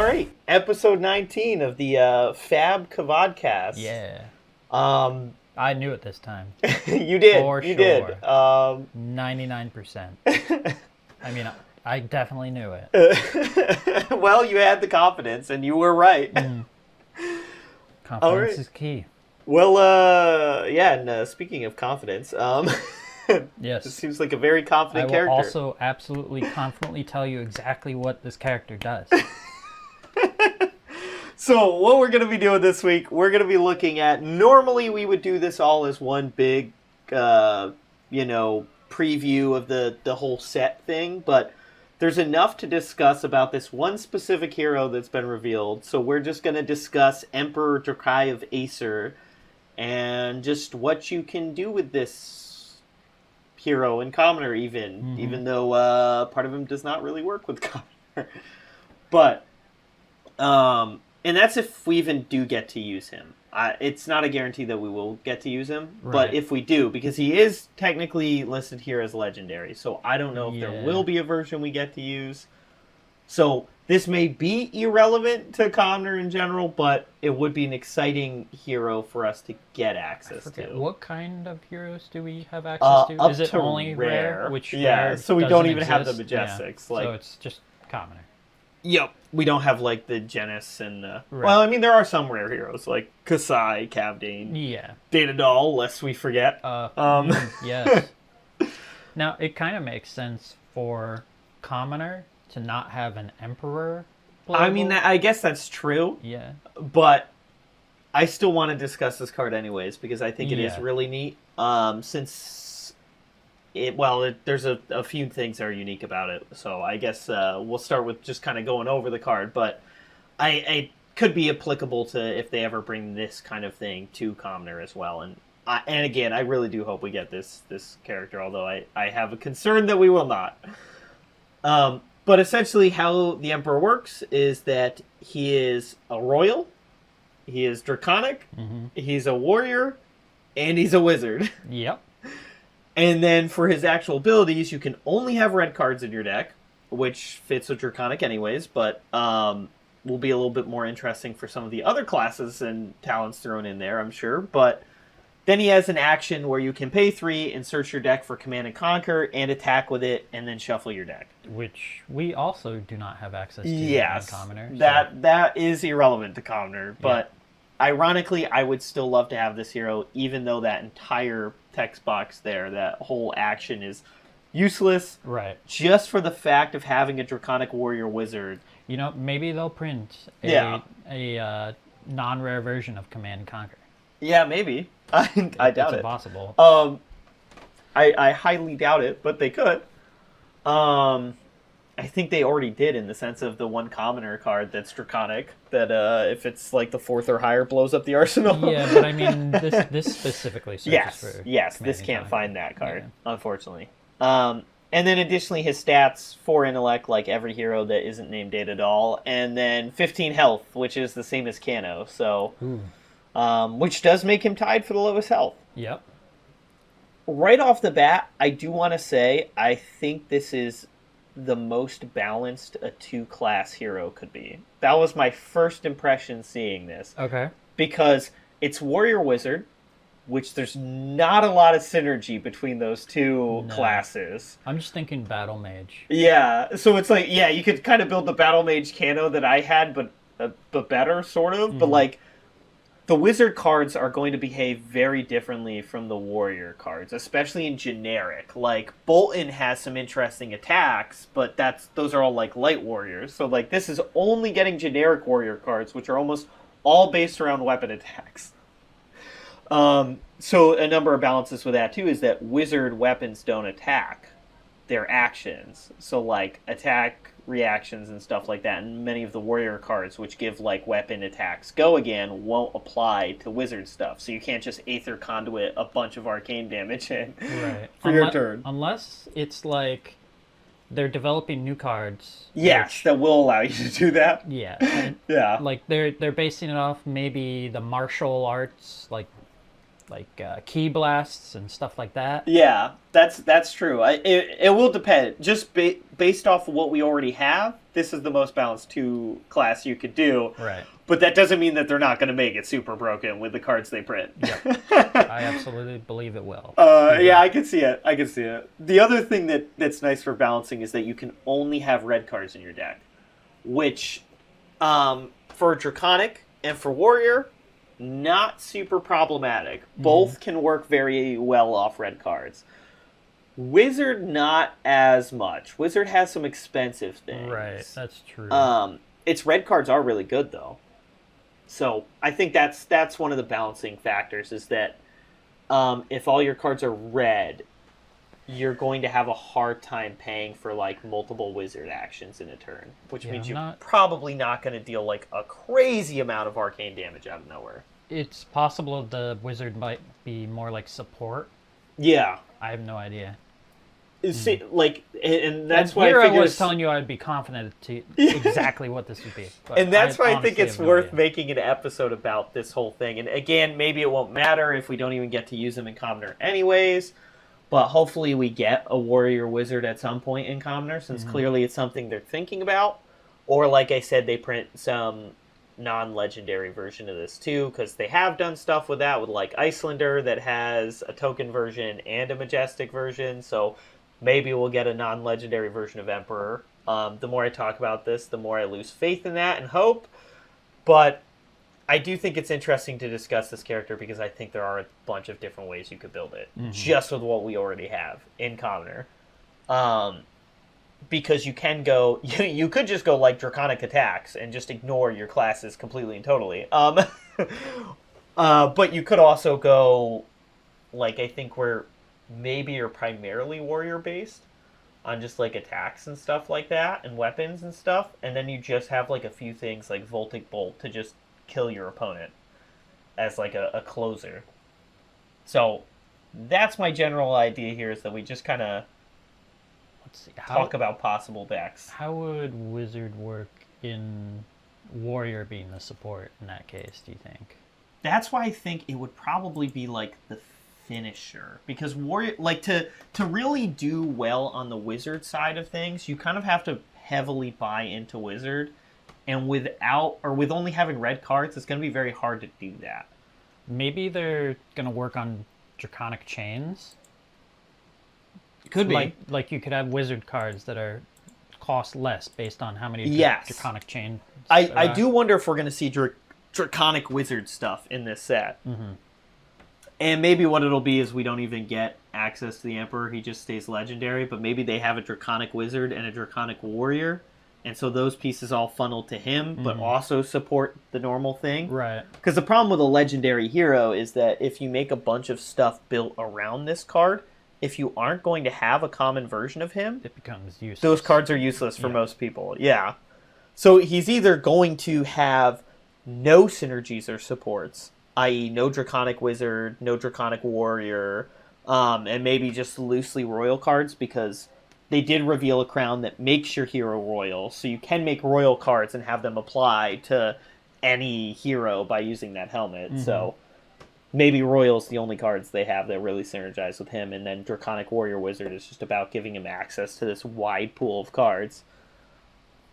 right, episode 19 of the fabtcg Vodcast. Yeah. Um, I knew it this time. you did. For you sure. did. 99%. I mean, I definitely knew it. Well, you had the confidence, and you were right. Confidence is key. Well, yeah, and speaking of confidence, Yes. this seems like a very confident character. I will also absolutely confidently tell you exactly what this character does. So what we're going to be doing this week, we're going to be looking at, normally we would do this all as one big, preview of the whole set thing, but there's enough to discuss about this one specific hero that's been revealed, so we're just going to discuss Emperor Drakai of Acer, and just what you can do with this hero and Commoner even though part of him does not really work with Commoner. But, and that's if we even do get to use him. It's not a guarantee that we will get to use him, Right. but if we do, because he is technically listed here as legendary, so I don't know if there will be a version we get to use. So this may be irrelevant to Commoner in general, but it would be an exciting hero for us to get access to. What kind of heroes do we have access to? Up Is it to only rare? Which yeah, rare so we don't doesn't even have the exist? Majestics. Yeah. Like, so it's just Commoner. Yep. We don't have, like, the Genis and... Right. Well, I mean, there are some rare heroes, like Kasai, Cavdane, Yeah. Data Doll, lest we forget. Yes. Now, it kind of makes sense for Commoner to not have an Emperor playable. I mean, I guess that's true, Yeah. but I still want to discuss this card anyways, because I think it is really neat, since... there's a few things that are unique about it, so I guess we'll start with just kind of going over the card, but I could be applicable to if they ever bring this kind of thing to Commoner as well, and again, I really do hope we get this character, although I have a concern that we will not. But essentially how the Emperor works is that he is a royal, he is draconic, he's a warrior, and he's a wizard. Yep. And then for his actual abilities, you can only have red cards in your deck, which fits with Draconic anyways, but will be a little bit more interesting for some of the other classes and talents thrown in there, I'm sure. But then he has an action where you can pay 3 and search your deck for Command and Conquer and attack with it, and then shuffle your deck. Which we also do not have access to Yes, in Commoner. that is irrelevant to Commoner, but ironically, I would still love to have this hero, even though that entire text box there, that whole action is useless. Right. Just for the fact of having a Draconic Warrior Wizard. You know, maybe they'll print a non-rare version of Command and Conquer. Yeah, maybe. I doubt it. It's possible. I highly doubt it, but they could. I think they already did, in the sense of the one Commoner card that's Draconic, that if it's like the 4th or higher, blows up the arsenal. Yeah, but I mean, this specifically searches for Yes, Command this and can't Conquer. find that card, unfortunately. And then additionally, his stats, 4 intellect, like every hero that isn't named Data Doll, and then 15 health, which is the same as Kano, so which does make him tied for the lowest health. Yep. Right off the bat, I do want to say, I think this is the most balanced a 2-class hero could be. That was my first impression seeing this. Okay. Because it's Warrior Wizard, which there's not a lot of synergy between those two classes. I'm just thinking Battle Mage. Yeah, so it's like, you could kind of build the Battle Mage Kano that I had, but better, sort of. But like, the Wizard cards are going to behave very differently from the Warrior cards, especially in generic. Like, Bolton has some interesting attacks, but those are all like light warriors. So like, this is only getting generic Warrior cards, which are almost all based around weapon attacks. So a number of balances with that too is that Wizard weapons don't attack. They're actions. So like, attack reactions and stuff like that, and many of the Warrior cards, which give like weapon attacks go again, won't apply to Wizard stuff. So you can't just Aether Conduit a bunch of arcane damage in for your turn. Unless it's like they're developing new cards. Yes, that will allow you to do that. Yeah. Yeah. Like they're basing it off maybe the martial arts, like key blasts and stuff like that. Yeah, that's true. It will depend. Just based off of what we already have, this is the most balanced 2 class you could do. Right. But that doesn't mean that they're not going to make it super broken with the cards they print. Yep. I absolutely believe it will. Yeah, I can see it. The other thing that's nice for balancing is that you can only have red cards in your deck, which for Draconic and for Warrior, not super problematic. Both can work very well off red cards. Wizard, not as much. Wizard has some expensive things. Right, that's true. Its red cards are really good, though. So I think that's one of the balancing factors, is that if all your cards are red, you're going to have a hard time paying for like multiple wizard actions in a turn, which means you're probably not going to deal like a crazy amount of arcane damage out of nowhere. It's possible the wizard might be more like support. Yeah, I have no idea. See, like, and that's why I was telling you I'd be confident to exactly what this would be. And that's why I think it's worth making an episode about this whole thing. And again, maybe it won't matter if we don't even get to use them in Commoner anyways. But hopefully we get a Warrior Wizard at some point in Commoner, since clearly it's something they're thinking about. Or, like I said, they print some non-legendary version of this too, because they have done stuff with that, with like Icelander that has a token version and a majestic version. So maybe we'll get a non-legendary version of Emperor. The more I talk about this, the more I lose faith in that and hope. But I do think it's interesting to discuss this character because I think there are a bunch of different ways you could build it, just with what we already have in Commoner. Because you can go, you could just go like Draconic attacks and just ignore your classes completely and totally. But you could also go, like, I think where maybe you're primarily Warrior based on just like attacks and stuff like that and weapons and stuff, and then you just have like a few things like Voltic Bolt to just kill your opponent as like a closer. So that's my general idea here, is that we just kind of talk about possible decks. How would Wizard work in Warrior being the support in that case, do you think? That's why I think it would probably be like the finisher, because Warrior, like, to really do well on the Wizard side of things, you kind of have to heavily buy into Wizard, and with only having red cards, it's going to be very hard to do that. Maybe they're going to work on Draconic Chains. Could be. Like you could have Wizard cards that are cost less based on how many Draconic Chains. I do wonder if we're going to see Draconic Wizard stuff in this set. And maybe what it'll be is we don't even get access to the Emperor. He just stays legendary. But maybe they have a Draconic Wizard and a Draconic Warrior. And so those pieces all funnel to him, but also support the normal thing. Right. Because the problem with a legendary hero is that if you make a bunch of stuff built around this card, if you aren't going to have a common version of him, it becomes useless. Those cards are useless for most people. Yeah. So he's either going to have no synergies or supports, i.e. no Draconic Wizard, no Draconic Warrior, and maybe just loosely Royal cards, because they did reveal a crown that makes your hero Royal, so you can make Royal cards and have them apply to any hero by using that helmet. So maybe Royal's the only cards they have that really synergize with him, and then Draconic Warrior Wizard is just about giving him access to this wide pool of cards.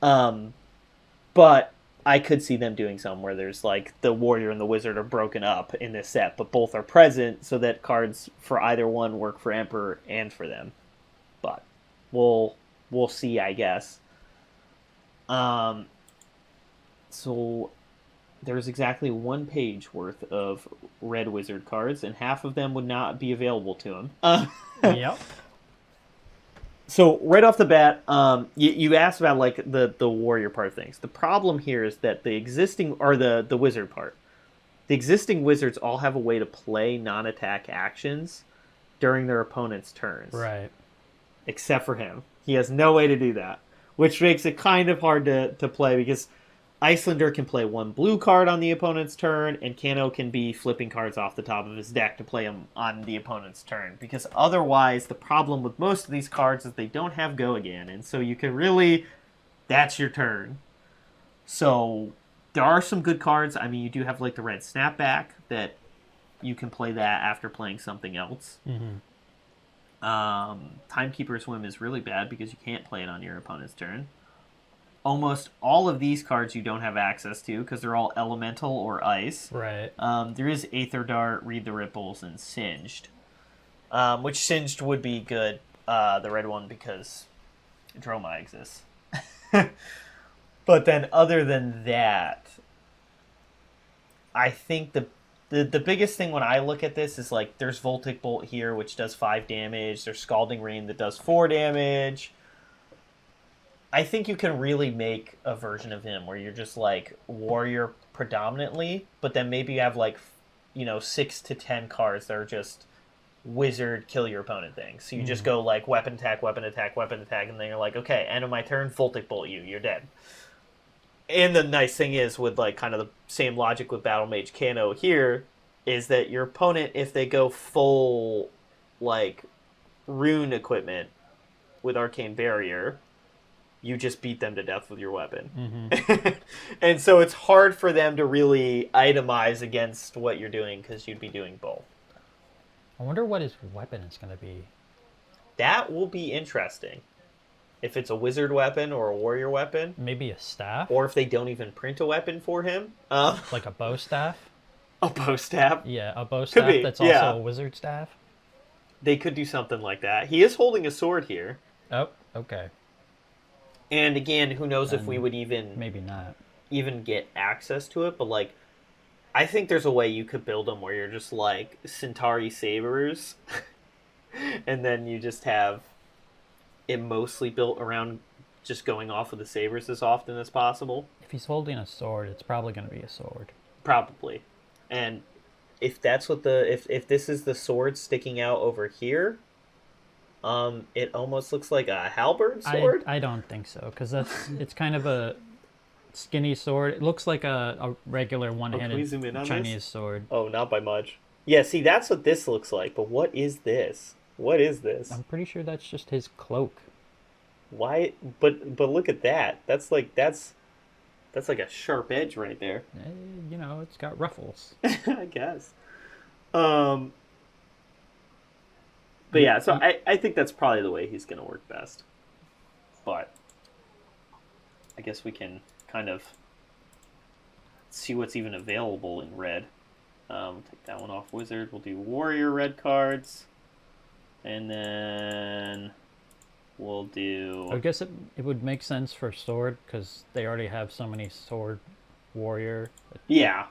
But I could see them doing something where there's like the Warrior and the Wizard are broken up in this set, but both are present so that cards for either one work for Emperor and for them. But we'll see, I guess. So there's exactly 1 page worth of red Wizard cards, and half of them would not be available to him. Yep. So right off the bat, you asked about like the Warrior part of things. The problem here is that the existing, or the Wizard part, the existing Wizards all have a way to play non-attack actions during their opponent's turns. Right. Except for him. He has no way to do that, which makes it kind of hard to play, because Icelander can play 1 blue card on the opponent's turn, and Kano can be flipping cards off the top of his deck to play them on the opponent's turn. Because otherwise, the problem with most of these cards is they don't have Go Again, and so you can really, that's your turn. So there are some good cards. I mean, you do have like the red Snapback that you can play that after playing something else. Timekeeper's Whim is really bad because you can't play it on your opponent's turn. almost all of these cards you don't have access to because they're all elemental or ice. Right. There is Aether Dart, Read the Ripples, and Singed. Which Singed would be good, the red one, because Dromai exists. But then other than that, I think the biggest thing when I look at this is, like, there's Voltic Bolt here, which does 5 damage. There's Scalding Rain that does 4 damage. I think you can really make a version of him where you're just, like, warrior predominantly, but then maybe you have, like, 6 to 10 cards that are just wizard kill your opponent things. So you just go, like, weapon attack, weapon attack, weapon attack, and then you're like, okay, end of my turn, Voltic Bolt you're dead. And the nice thing is, with, like, kind of the same logic with Battle Mage Kano here, is that your opponent, if they go full, like, rune equipment with Arcane Barrier, you just beat them to death with your weapon. And so it's hard for them to really itemize against what you're doing, because you'd be doing both. I wonder what his weapon is going to be. That will be interesting. If it's a wizard weapon or a warrior weapon. Maybe a staff? Or if they don't even print a weapon for him. Like a bow staff? A bow staff? Yeah, a bow staff that's also a wizard staff? They could do something like that. He is holding a sword here. Oh, okay. And again, who knows if we would even... Maybe not. Even get access to it, but, like, I think there's a way you could build them where you're just, like, Centauri Sabers. And then you just have it mostly built around just going off with the sabers as often as possible. If he's holding a sword, it's probably going to be a sword. Probably. And if that's what if this is the sword sticking out over here, it almost looks like a halberd sword. I don't think so, because it's kind of a skinny sword. It looks like a regular one-handed Chinese sword. Oh, not by much. Yeah, see, that's what this looks like. But what is this? What is this? I'm pretty sure that's just his cloak. Why? But look at that. That's like a sharp edge right there. It's got ruffles. I guess. But yeah, so I think that's probably the way he's going to work best. But I guess we can kind of see what's even available in red. Take that one off wizard. We'll do warrior red cards. And then we'll do... I guess it would make sense for sword, because they already have so many sword warrior. Yeah.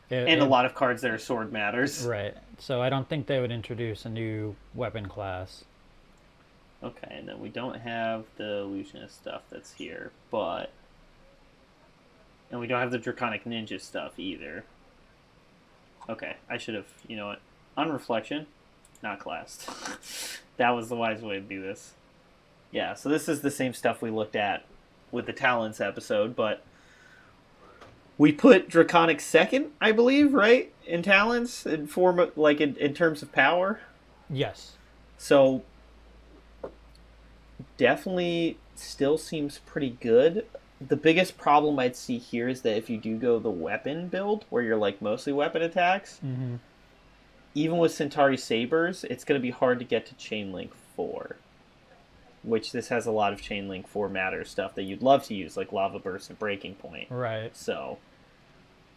And a lot of cards that are sword matters. Right. So I don't think they would introduce a new weapon class. Okay, and then we don't have the illusionist stuff that's here, but... And we don't have the draconic ninja stuff either. Okay, I should have... You know what? On reflection... Not classed. That was the wise way to do this. Yeah, so this is the same stuff we looked at with the Talents episode, but we put Draconic second, I believe, right? In Talents, in form, like in terms of power. Yes. So definitely still seems pretty good. The biggest problem I'd see here is that if you do go the weapon build, where you're like mostly weapon attacks, even with Centauri Sabers, it's going to be hard to get to Chainlink 4. Which this has a lot of Chainlink 4 matter stuff that you'd love to use, like Lava Burst and Breaking Point. Right. So,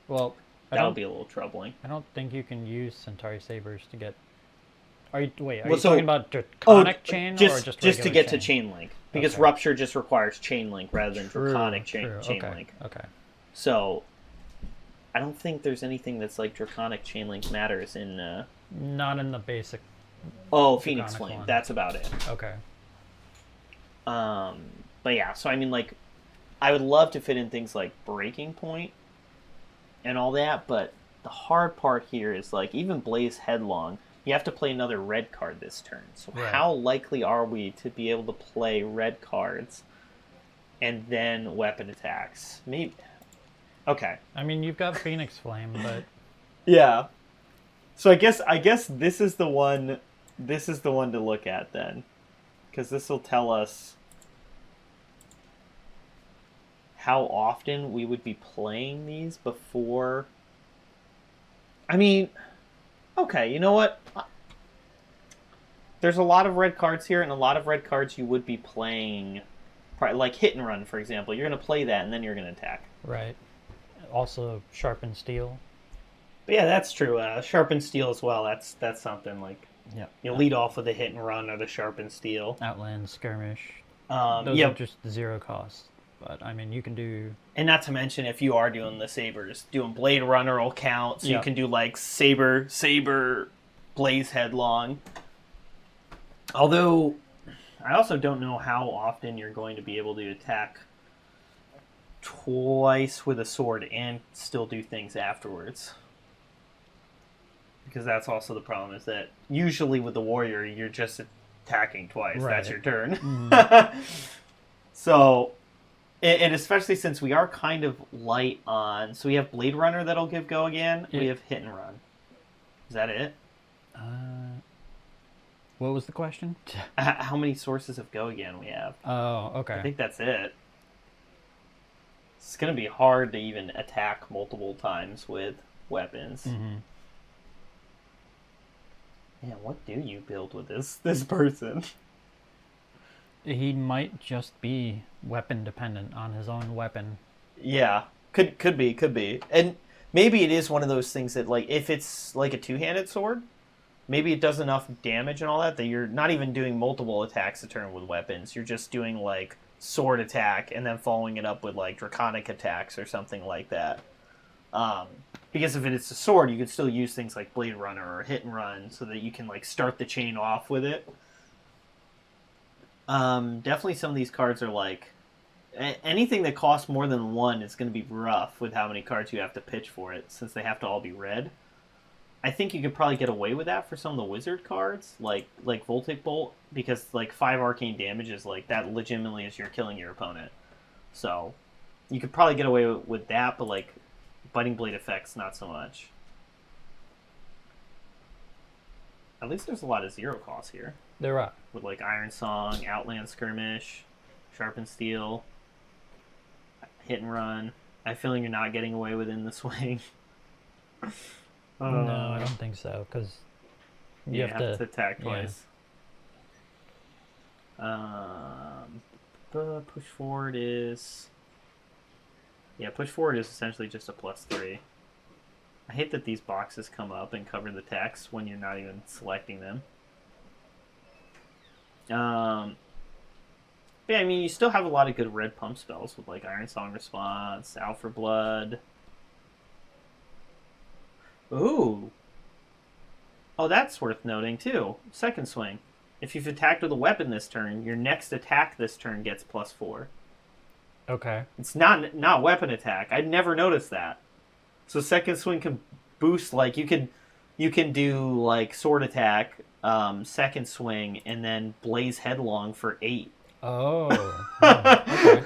well, that'll be a little troubling. I don't think you can use Centauri Sabers to get... Are you talking about Draconic Chain, or just to get chain? to Chainlink? Because Rupture just requires Chainlink rather than Draconic Chainlink. Okay. So... I don't think there's anything that's like Draconic Chainlink matters in... Not in the basic... Oh, Phoenix Flame. One. That's about it. Okay. But yeah, so I mean, like, I would love to fit in things like Breaking Point and all that, but the hard part here is, like, even Blaze Headlong, you have to play another red card this turn. So how likely are we to be able to play red cards and then weapon attacks? Maybe... Okay. I mean, you've got Phoenix Flame, but yeah. So I guess this is the one to look at then, because this will tell us how often we would be playing these before. I mean, okay, you know what? There's a lot of red cards here, and a lot of red cards you would be playing like hit and run, for example. You're going to play that, and then you're going to attack. Right. Also, sharpen steel. But yeah, that's true. Sharpen steel as well. That's something like lead off with the hit and run or the sharpen steel. Outland skirmish. Those are just 0 cost. But I mean, you can do. And not to mention, if you are doing the sabers, doing blade runner will count. So you can do like saber, blaze headlong. Although, I also don't know how often you're going to be able to attack twice with a sword and still do things afterwards. Because that's also the problem, is that usually with the warrior, you're just attacking twice. Right. That's your turn. Mm-hmm. So, and especially since we are kind of light on... So we have Blade Runner that'll give go again. Yeah. We have Hit and Run. Is that it? What was the question? How many sources of go again we have? Oh, okay. I think that's it. It's going to be hard to even attack multiple times with weapons. Mm-hmm. Man, what do you build with this person? He might just be weapon dependent on his own weapon. Yeah, could be. And maybe it is one of those things that, like, if it's like a two-handed sword, maybe it does enough damage and all that you're not even doing multiple attacks a turn with weapons. You're just doing, like, sword attack and then following it up with, like, draconic attacks or something like that. Because if it's a sword, you can still use things like Blade Runner or Hit and Run so that you can, like, start the chain off with it. Definitely some of these cards are, like... Anything that costs more than 1 is going to be rough with how many cards you have to pitch for it, since they have to all be red. I think you could probably get away with that for some of the wizard cards, like Voltic Bolt, because, like, 5 arcane damage is, like, that legitimately is you're killing your opponent. So, you could probably get away with that, but, like... Biting Blade effects, not so much. At least there's a lot of 0 costs here. There are. With, like, Iron Song, Outland Skirmish, Sharpen Steel, Hit and Run. I have a feeling you're not getting away with In the Swing. No, I don't think so, because you have to attack twice. The push forward is... Yeah, push forward is essentially just a +3. I hate that these boxes come up and cover the text when you're not even selecting them. Yeah, I mean, you still have a lot of good red pump spells with, like, Iron Song Response, Out for Blood. Ooh. Oh, that's worth noting, too. Second Swing. If you've attacked with a weapon this turn, your next attack this turn gets +4. Okay. It's not weapon attack. I'd never noticed that. So Second Swing can boost, like, you can do, like, sword attack, Second Swing, and then blaze headlong for 8. Oh. Okay.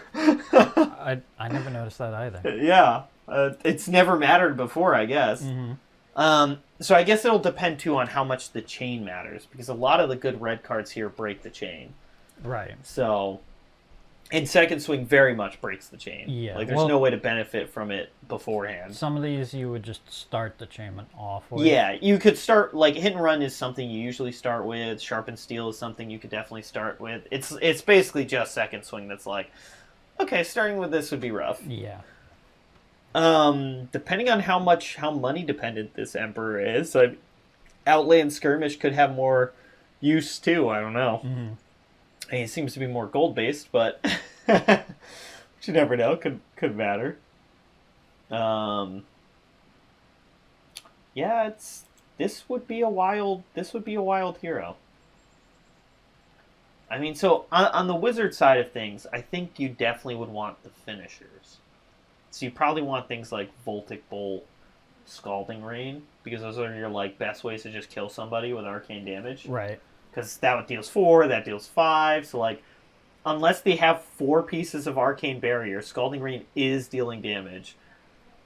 I never noticed that either. Yeah. It's never mattered before, I guess. Mm-hmm. So I guess it'll depend, too, on how much the chain matters, because a lot of the good red cards here break the chain. Right. So... And Second Swing very much breaks the chain. Yeah. Like, there's no way to benefit from it beforehand. Some of these you would just start the chain off with. Yeah, you could start, like, Hit and Run is something you usually start with. Sharpen Steel is something you could definitely start with. It's basically just Second Swing that's like, okay, starting with this would be rough. Yeah. Depending on how money dependent this Emperor is, Outland Skirmish could have more use, too. I don't know. Mm-hmm. He seems to be more gold-based, but you never know. Could matter. Yeah, this would be a wild hero. I mean, so on the wizard side of things, I think you definitely would want the finishers. So you probably want things like Voltic Bolt, Scalding Rain, because those are your, like, best ways to just kill somebody with arcane damage. Right. Because that deals 4, that deals 5. So, like, unless they have 4 pieces of Arcane Barrier, Scalding Rain is dealing damage.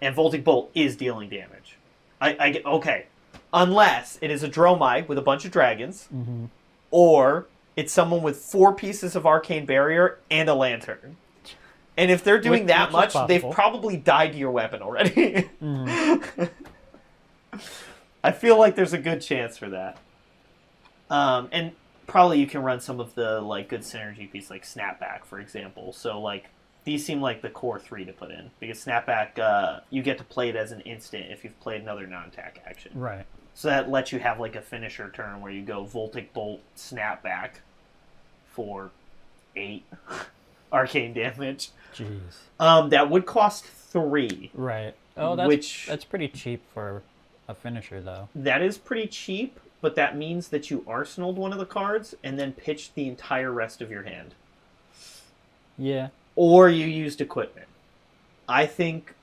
And Voltic Bolt is dealing damage. I get... Okay. Unless it is a Dromai with a bunch of dragons. Mm-hmm. Or it's someone with 4 pieces of Arcane Barrier and a lantern. And if they're doing that much, they've probably died to your weapon already. Mm-hmm. I feel like there's a good chance for that. And probably you can run some of the like good synergy pieces, like Snapback, for example. So like these seem like the core 3 to put in, because Snapback, you get to play it as an instant if you've played another non-attack action. Right. So that lets you have like a finisher turn where you go Voltic Bolt, Snapback for 8 arcane damage. Jeez. That would cost 3. Right. Oh, that's pretty cheap for a finisher, though. That is pretty cheap, but that means that you arsenaled one of the cards and then pitched the entire rest of your hand. Yeah. Or you used equipment. I think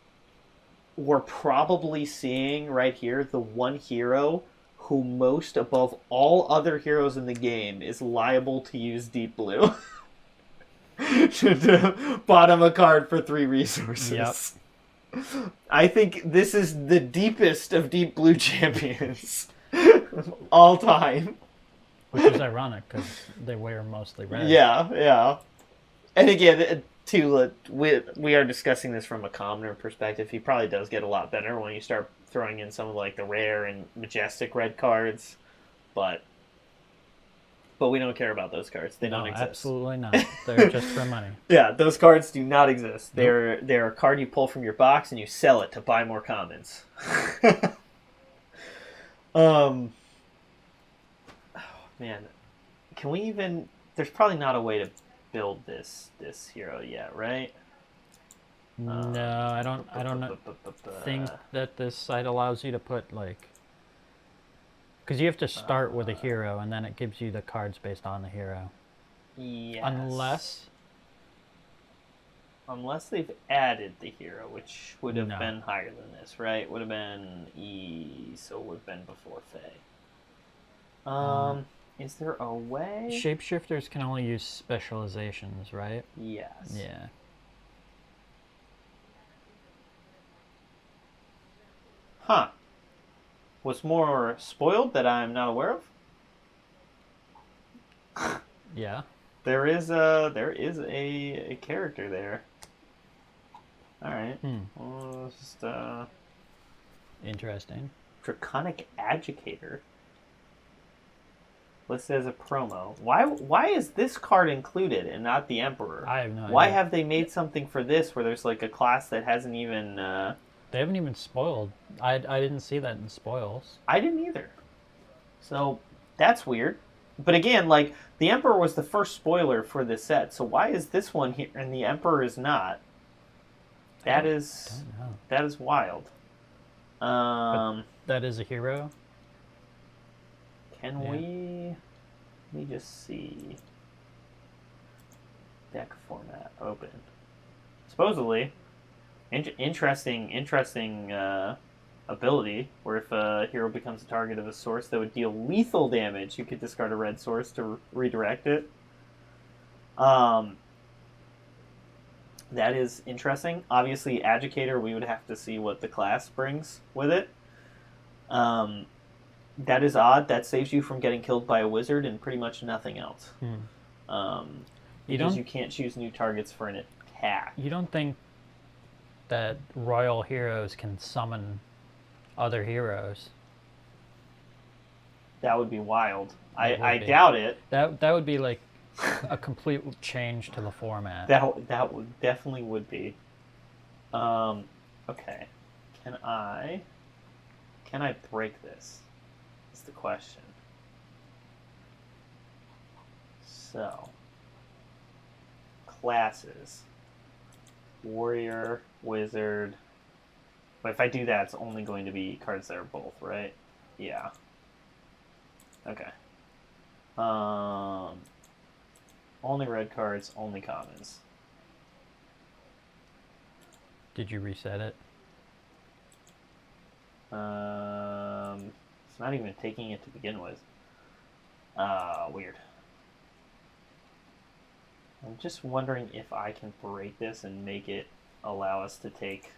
we're probably seeing right here the one hero who most above all other heroes in the game is liable to use Deep Blue. to bottom a card for 3 resources. Yep. I think this is the deepest of Deep Blue champions all time. Which is ironic, because they wear mostly red. Yeah. And again, too, we are discussing this from a commoner perspective. He probably does get a lot better when you start throwing in some of like the rare and majestic red cards, but we don't care about those cards. They don't exist. Absolutely not. They're just for money. Yeah, those cards do not exist. They're a card you pull from your box and you sell it to buy more commons. Oh man, can we even? There's probably not a way to build this hero yet, right? No, I don't think that this site allows you to put like, because you have to start with a hero and then it gives you the cards based on the hero. Yes. Unless they've added the hero, which would have been higher than this, right? Would have been E, so would have been before Fae. Is there a way? Shapeshifters can only use specializations, right? Yes. Yeah. Huh. What's more spoiled that I'm not aware of? Yeah. There is a character there. All right. Well, it's just interesting. Draconic Agitator. Listed as a promo. Why is this card included and not the Emperor? I have no idea. Why have they made something for this where there's like a class that hasn't even... They haven't even spoiled. I didn't see that in spoils. I didn't either. So, that's weird. But again, like, the Emperor was the first spoiler for this set, so why is this one here and the Emperor is not? That is wild. But that is a hero? Can we... Let me just see. Deck format open. Supposedly, interesting ability, where if a hero becomes a target of a source that would deal lethal damage, you could discard a red source to redirect it. That is interesting. Obviously, Agitator, we would have to see what the class brings with it. That is odd. That saves you from getting killed by a wizard and pretty much nothing else. Because you can't choose new targets for an attack. You don't think that royal heroes can summon other heroes? That would be wild. I doubt it. That would be like a complete change to the format. That would definitely would be. Okay. Can I break this? Is the question. So, classes. Warrior, wizard. But if I do that, it's only going to be cards that are both, right? Yeah. Okay. Only red cards, only commons. Did you reset it? It's not even taking it to begin with. Weird. I'm just wondering if I can break this and make it allow us to take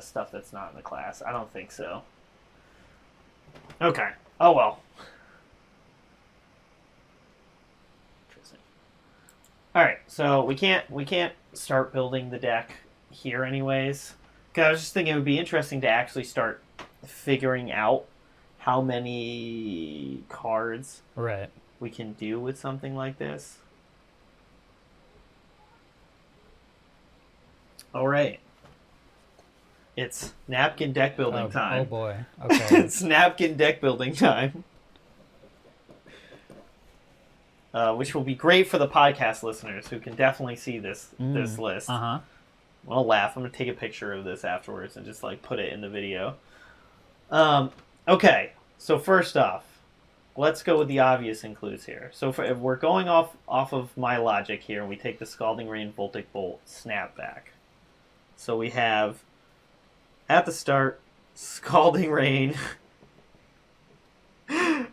stuff that's not in the class. I don't think so. Okay. Oh well. Interesting. All right. So we can't start building the deck here anyways. Cause I was just thinking it would be interesting to actually start figuring out how many cards Right. we can do with something like this. All right. It's napkin deck building time. Oh boy. Okay. It's napkin deck building time. Which will be great for the podcast listeners who can definitely see this list. Uh-huh. I'll laugh. I'm going to take a picture of this afterwards and just like put it in the video. Okay, so first off, let's go with the obvious includes here. So if we're going off of my logic here, and we take the Scalding Rain, Voltic Bolt, Snapback. So we have, at the start, Scalding Rain.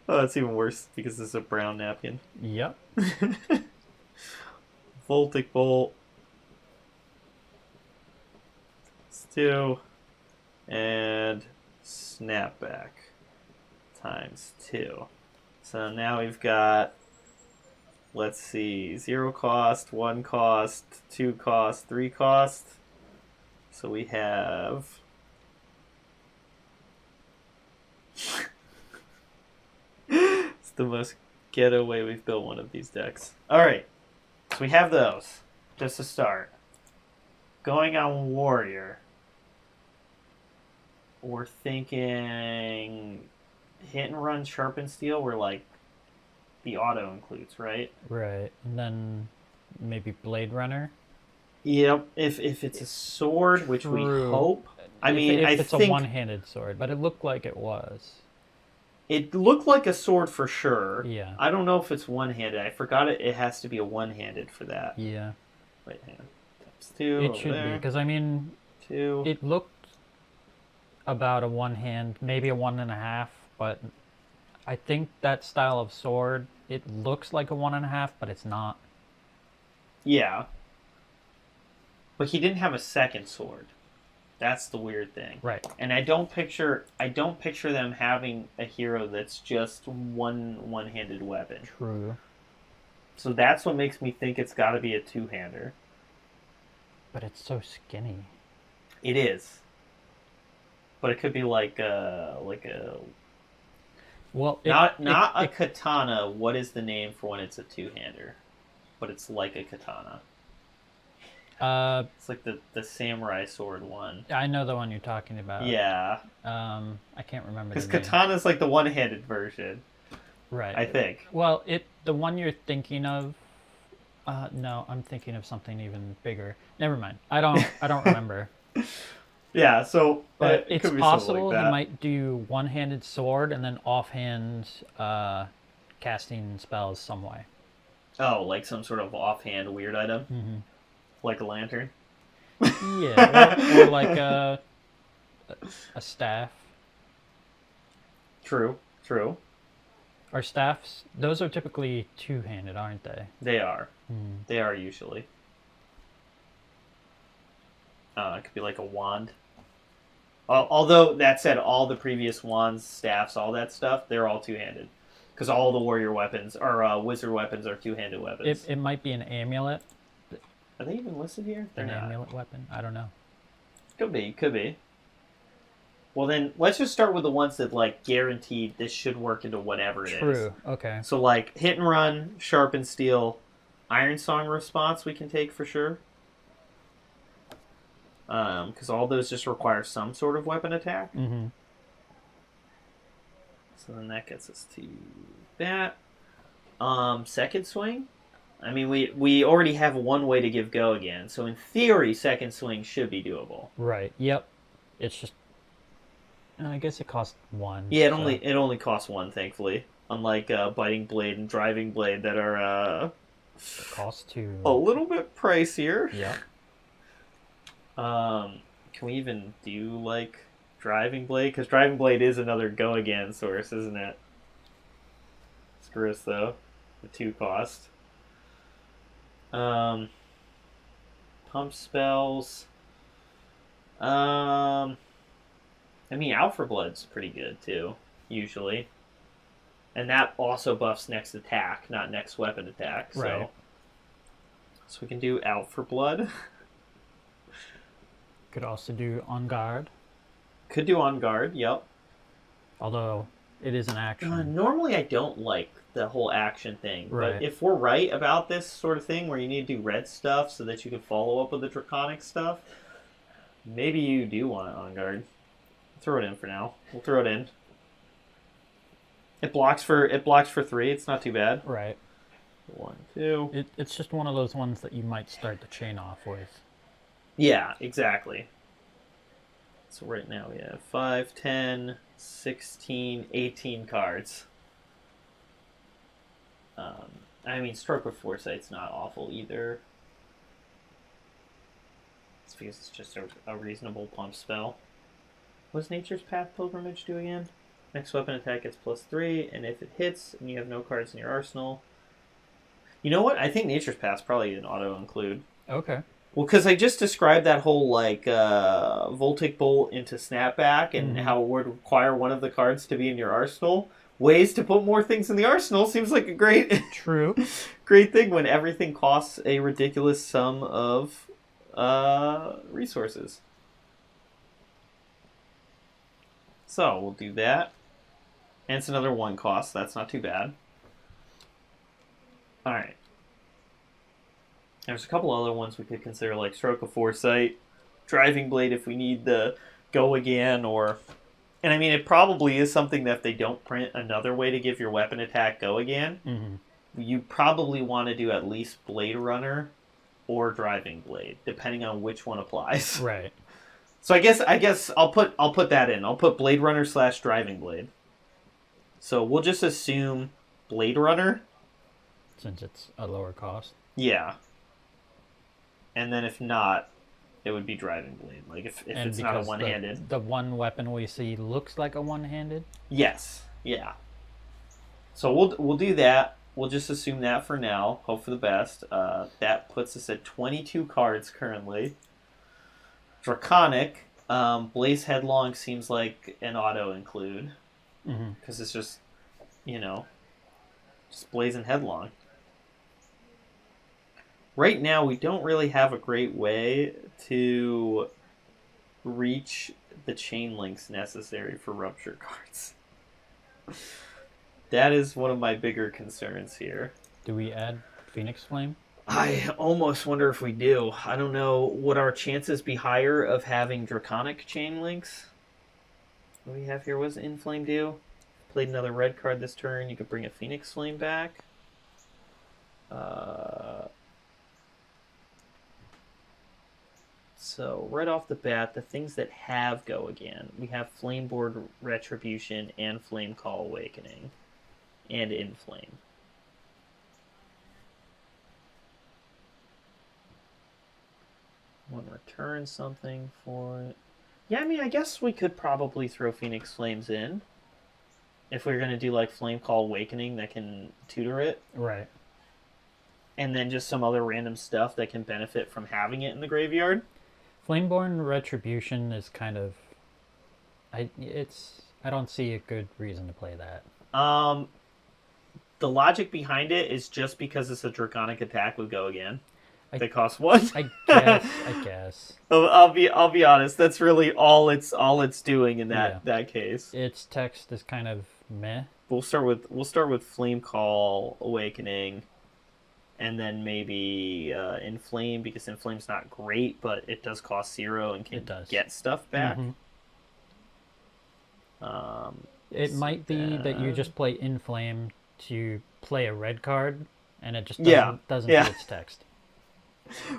Oh, it's even worse because this is a brown napkin. Yep. Voltic Bolt. ×2. And Snapback ×2. So now we've got, let's see, 0 cost, 1 cost, 2 cost, 3 cost. So we have it's the most ghetto way we've built one of these decks. Alright, so we have those, just to start. Going on Warrior, we're thinking hit and run, sharpen steel, where like the auto includes, right? Right. And then maybe Blade Runner. Yep. If it's a sword, which we hope. I mean, if I it's think a one-handed sword, but it looked like it was. It looked like a sword for sure. Yeah. I don't know if it's one-handed. I forgot it. It has to be a one-handed for that. Yeah. Right hand. ×2. It should be, because I mean, 2. it looked about a one hand, maybe a 1.5, but I think that style of sword, it looks like a 1.5, but it's not. Yeah. But he didn't have a second sword. That's the weird thing. Right. And I don't picture them having a hero that's just one-handed weapon. True. So that's what makes me think it's got to be a two-hander. But it's so skinny. It is. But it could be like a well, not a katana. What is the name for when it's a two-hander? But it's like a katana. It's like the samurai sword one. I know the one you're talking about. Yeah. I can't remember because the name. katana's like the one-handed version. Right. I think. Well, the one you're thinking of. No, I'm thinking of something even bigger. Never mind. I don't remember. Yeah. So, but it it's could be possible like he might do one-handed sword and then offhand casting spells some way. Oh, like some sort of offhand weird item, Mm-hmm. like a lantern. Yeah, or like a staff. True. Or staffs, those are typically two-handed, aren't they? They are. Mm. They are usually. It could be like a wand. Although, that said, all the previous wands, staffs, all that stuff, they're all two-handed. Because all the warrior weapons, or wizard weapons, are two-handed weapons. It might be an amulet. Are they even listed here? They're not. Amulet weapon? I don't know. Could be. Well, then, let's just start with the ones that, like, guaranteed this should work into whatever it is. True, okay. So, like, hit and run, sharpen steel, Iron Song response we can take for sure. Because all those just require some sort of weapon attack. Mm-hmm. So then that gets us to that. Second swing. I mean, we already have one way to give go again. So in theory, second swing should be doable. Right. Yep. It's just. I guess it costs 1. Yeah, it only costs 1, thankfully. Unlike Biting Blade and Driving Blade that are it costs 2. a little bit pricier. Yeah. Can we even do like Driving Blade? Because Driving Blade is another go again source, isn't it? Screw us though. The 2 cost. Pump spells. I mean, Out for Blood's pretty good too, usually. And that also buffs next attack, not next weapon attack. So, right. So we can do Out for Blood. Could also do On Guard. Could do On Guard, yep. Although, it is an action. Normally I don't like the whole action thing, Right. but if we're right about this sort of thing where you need to do red stuff so that you can follow up with the draconic stuff, maybe you do want it on guard. Throw it in for now. We'll throw it in. It blocks for 3. It's not too bad. Right. 1, 2. It's just one of those ones that you might start the chain off with. Yeah, exactly. So right now we have 5, 10, 16, 18 cards. I mean, Stroke of Foresight's not awful either. It's because it's just a reasonable pump spell. What does Nature's Path Pilgrimage do again? Next weapon attack gets +3, and if it hits and you have no cards in your arsenal... You know what? I think Nature's Path's probably an auto-include. Okay. Well, because I just described that whole, Voltic Bolt into Snapback and how it would require one of the cards to be in your arsenal. Ways to put more things in the arsenal seems like a great... True. great thing when everything costs a ridiculous sum of resources. So, we'll do that. And it's another 1 cost, so that's not too bad. Alright. There's a couple other ones we could consider, like Stroke of Foresight, Driving Blade if we need the Go Again, or... And I mean, it probably is something that if they don't print another way to give your weapon attack Go Again, you probably want to do at least Blade Runner or Driving Blade, depending on which one applies. Right. So I guess I'll put that in. I'll put Blade Runner / Driving Blade. So we'll just assume Blade Runner. Since it's a lower cost. Yeah. And then if not, it would be Driving Blade. Like if it's not a one-handed. The one weapon we see looks like a one-handed? Yes. Yeah. So we'll do that. We'll just assume that for now. Hope for the best. That puts us at 22 cards currently. Draconic. Blaze Headlong seems like an auto-include. Because it's just, just blazing headlong. Right now, we don't really have a great way to reach the chain links necessary for Rupture cards. That is one of my bigger concerns here. Do we add Phoenix Flame? I almost wonder if we do. I don't know. Would our chances be higher of having Draconic chain links? What do we have here? What does Inflame do? Played another red card this turn. You could bring a Phoenix Flame back. So, right off the bat, the things that have Go Again. We have Flameboard Retribution and Flame Call Awakening. And Inflame. One return something for it. Yeah, I mean, I guess we could probably throw Phoenix Flames in. If we were going to do, like, Flame Call Awakening that can tutor it. Right. And then just some other random stuff that can benefit from having it in the graveyard. Flameborn Retribution is kind of... I don't see a good reason to play that. The logic behind it is just because it's a Draconic attack would Go Again. That costs 1. I guess. I'll be honest. That's really all it's doing in that case. Its text is kind of meh. We'll start with Flame Call Awakening, and then maybe Inflame, because Inflame's not great, but it does cost 0 and can get stuff back. It might be that you just play Inflame to play a red card, and it just doesn't do its text.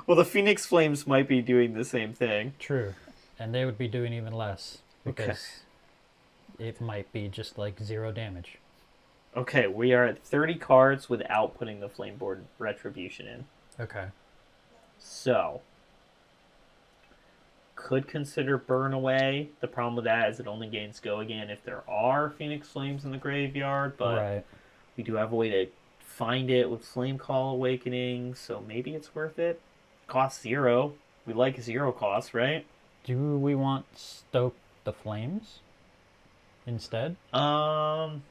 Well, the Phoenix Flames might be doing the same thing. True. And they would be doing even less, because it might be just like 0 damage. Okay, we are at 30 cards without putting the Flameboard Retribution in. Okay. So, could consider Burn Away. The problem with that is it only gains Go Again if there are Phoenix Flames in the graveyard, but we do have a way to find it with Flame Call Awakening, so maybe it's worth it. Cost 0. We like 0 cost, right? Do we want Stoke the Flames instead? That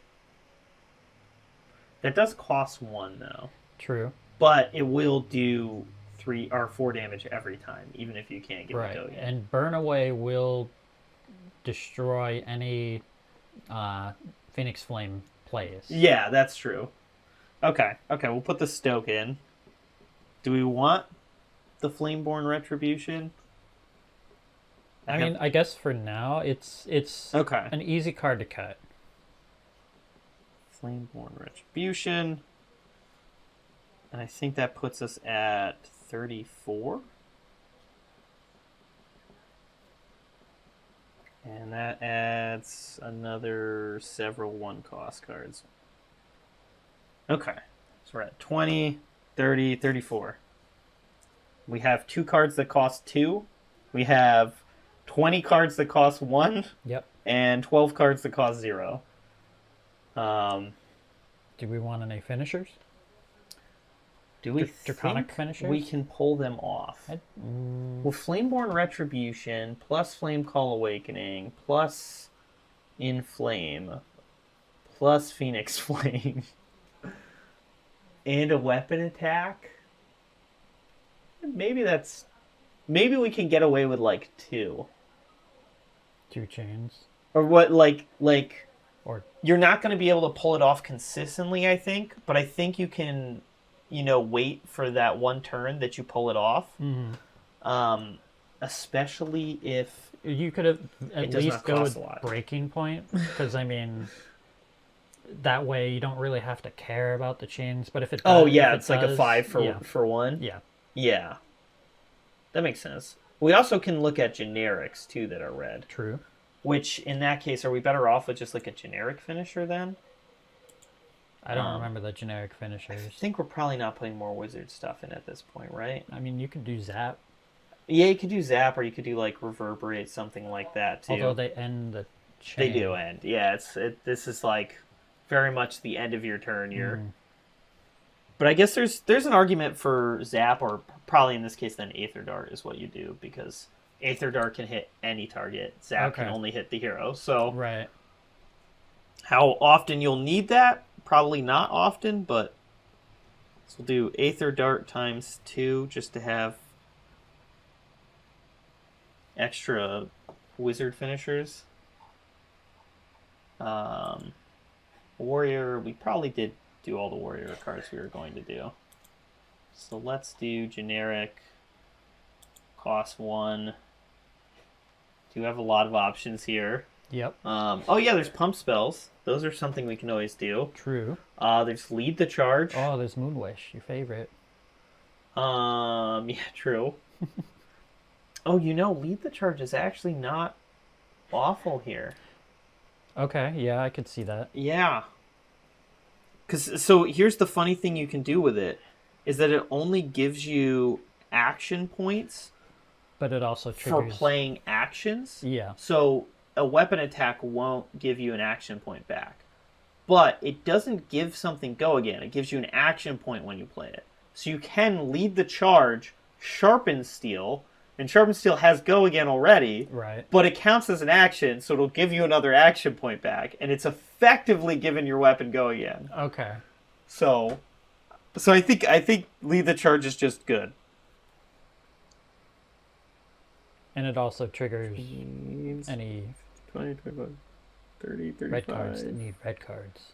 does cost 1, though. True. But it will do 3 or 4 damage every time, even if you can't get it Go Again. And Burn Away will destroy any Phoenix Flame plays. Yeah, that's true. Okay, we'll put the Stoke in. Do we want the Flameborn Retribution? I mean, I guess for now, it's okay. An easy card to cut. Flameborn Retribution. And I think that puts us at 34. And that adds another several 1-cost cards. Okay. So we're at 20, 30, 34. We have 2 cards that cost 2. We have 20 cards that cost 1. Yep. And 12 cards that cost 0. Do we want any finishers? Do we Draconic think finishers? we can pull them off? Well, Flameborn Retribution, plus Flame Call Awakening, plus Inflame, plus Phoenix Flame, and a weapon attack? Maybe we can get away with, like, 2. 2 chains. Or what, or you're not going to be able to pull it off consistently, I think, but I think you can... wait for that one turn that you pull it off. Mm-hmm. Especially if... You could have at least go with Breaking Point, because, I mean, that way you don't really have to care about the chains, but if it does... Oh, yeah, it's like a 5 for 1? Yeah. Yeah. That makes sense. We also can look at generics, too, that are red. True. Which, in that case, are we better off with just, like, a generic finisher, then? I don't remember the generic finishers. I think we're probably not putting more wizard stuff in at this point, right? I mean, you could do Zap. Yeah, you could do Zap, or you could do, like, Reverberate, something like that, too. Although they end the chain. They do end. Yeah, this is, like, very much the end of your turn. But I guess there's an argument for Zap, or probably in this case then Aether Dart is what you do, because Aether Dart can hit any target. Zap can only hit the hero. So right. How often you'll need that? Probably not often, but so we'll do Aether Dart times 2 just to have extra wizard finishers. Warrior, we probably did do all the warrior cards we were going to do. So let's do generic, cost 1. Do have a lot of options here. Yep. Oh yeah, there's pump spells. Those are something we can always do. True. There's lead the charge. Oh, there's Moonwish, your favorite. Yeah, true. Oh, lead the charge is actually not awful here. Okay, yeah, I could see that. Yeah. So here's the funny thing you can do with it, is that it only gives you action points. But it also triggers... for playing actions. Yeah. So a weapon attack won't give you an action point back. But it doesn't give something go again. It gives you an action point when you play it. So you can lead the charge, sharpen steel, and sharpen steel has go again already. Right. But it counts as an action, so it'll give you another action point back, and it's effectively giving your weapon go again. Okay. So I think lead the charge is just good. And it also triggers any 20, 25, 30, 35. red cards that need red cards.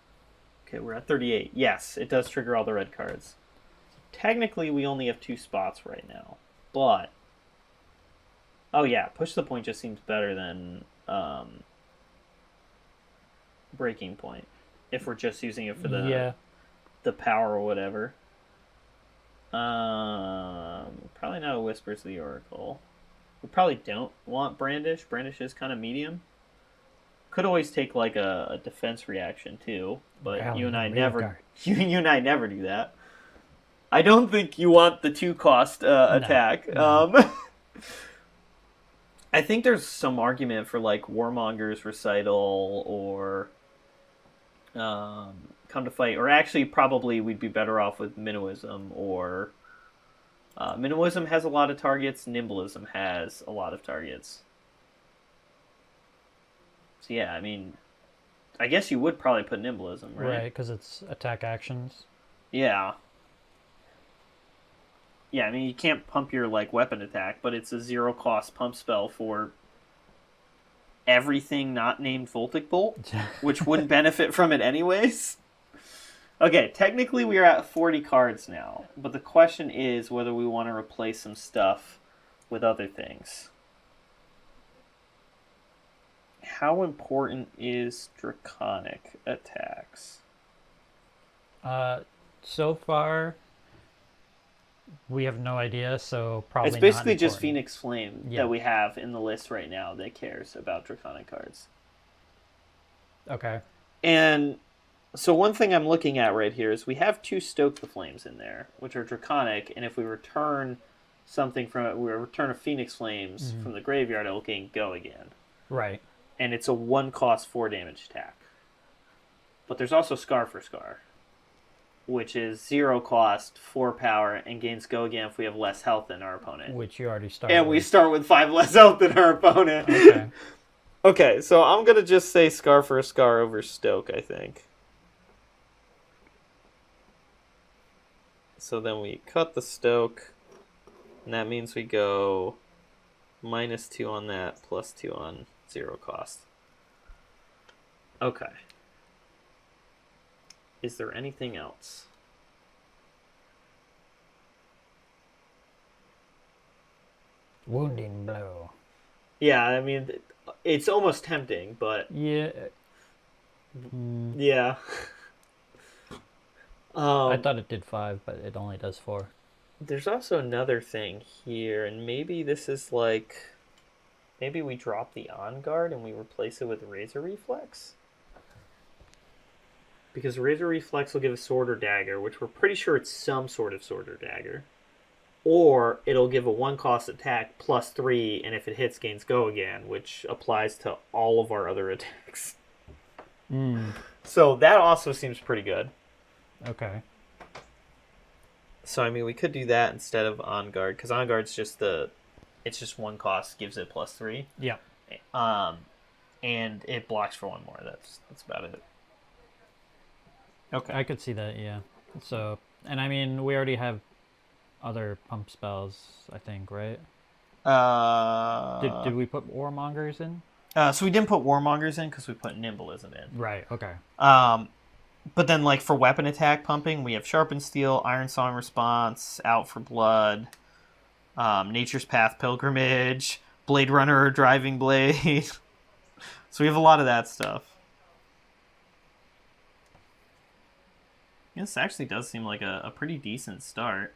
Okay, we're at 38. Yes, it does trigger all the red cards. Technically, we only have 2 spots right now. But... oh yeah, push the point just seems better than breaking point. If we're just using it for the power or whatever. Probably not a Whispers of the Oracle. We probably don't want Brandish. Brandish is kind of medium. Could always take like a defense reaction too, but you and I never do that. I don't think you want the 2-cost attack. No. I think there's some argument for like Warmonger's Recital or Come to Fight, or actually probably we'd be better off with Minnowism, or Minnowism has a lot of targets, Nimblism has a lot of targets. So yeah, I mean, I guess you would probably put Nimblism, right? Right, because it's attack actions. Yeah. Yeah, I mean, you can't pump your, like, weapon attack, but it's a 0-cost pump spell for everything not named Voltic Bolt, which wouldn't benefit from it anyways. Okay, technically we are at 40 cards now, but the question is whether we want to replace some stuff with other things. How important is Draconic attacks? So far, we have no idea, so probably it's basically not just Phoenix Flame yeah. that we have in the list right now that cares about Draconic cards. Okay. And so one thing I'm looking at right here is we have 2 Stoke the Flames in there, which are Draconic, and if we return something from it, we return a Phoenix Flames from the graveyard, it'll gain Go again. Right. And it's a 1-cost 4 damage attack. But there's also Scar for Scar, which is 0 cost, 4 power, and gains Go again if we have less health than our opponent. Which you already started And with. we start with 5 less health than our opponent. Okay. Okay, so I'm going to just say Scar for Scar over Stoke, I think. So then we cut the Stoke, and that means we go -2 on that, +2 on 0 cost. Okay. Is there anything else? Wounding Blow. Yeah, I mean, it's almost tempting, but... Yeah. Yeah. I thought it did 5, but it only does 4. There's also another thing here, and maybe this is like... Maybe we drop the On Guard and we replace it with Razor Reflex? Because Razor Reflex will give a Sword or Dagger, which we're pretty sure it's some sort of Sword or Dagger. Or it'll give a 1-cost attack +3, and if it hits, gains Go again, which applies to all of our other attacks. So that also seems pretty good. Okay. So, I mean, we could do that instead of On Guard, because On Guard's just it's just 1 cost, gives it +3. Yeah. And it blocks for 1 more. That's about it. Okay. I could see that, yeah. So, and I mean, we already have other pump spells, I think, right? Did we put Warmongers in? So we didn't put Warmongers in because we put Nimbleism in. Right, okay. But then, like, for weapon attack pumping, we have Sharpened Steel, Iron Song Response, Out for Blood, Nature's Path Pilgrimage, Blade Runner Driving Blade. So we have a lot of that stuff. This actually does seem like a pretty decent start.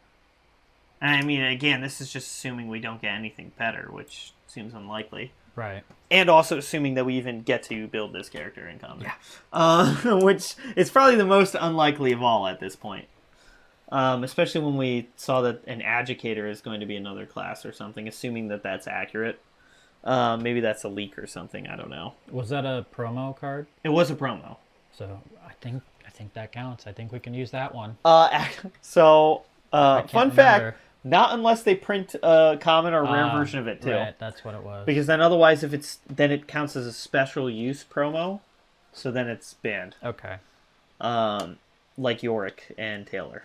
And I mean, again, this is just assuming we don't get anything better, which seems unlikely. Right. And also assuming that we even get to build this character in combat. Yeah. Which is probably the most unlikely of all at this point. Especially when we saw that an Agitator is going to be another class or something, assuming that that's accurate. Maybe that's a leak or something, I don't know. Was that a promo card? It was a promo. So I think that counts. I think we can use that one. Fun fact, not unless they print a common or rare version of it too. Right, that's what it was. Because then otherwise then it counts as a special use promo, so then it's banned. Okay. Like Yorick and Taylor.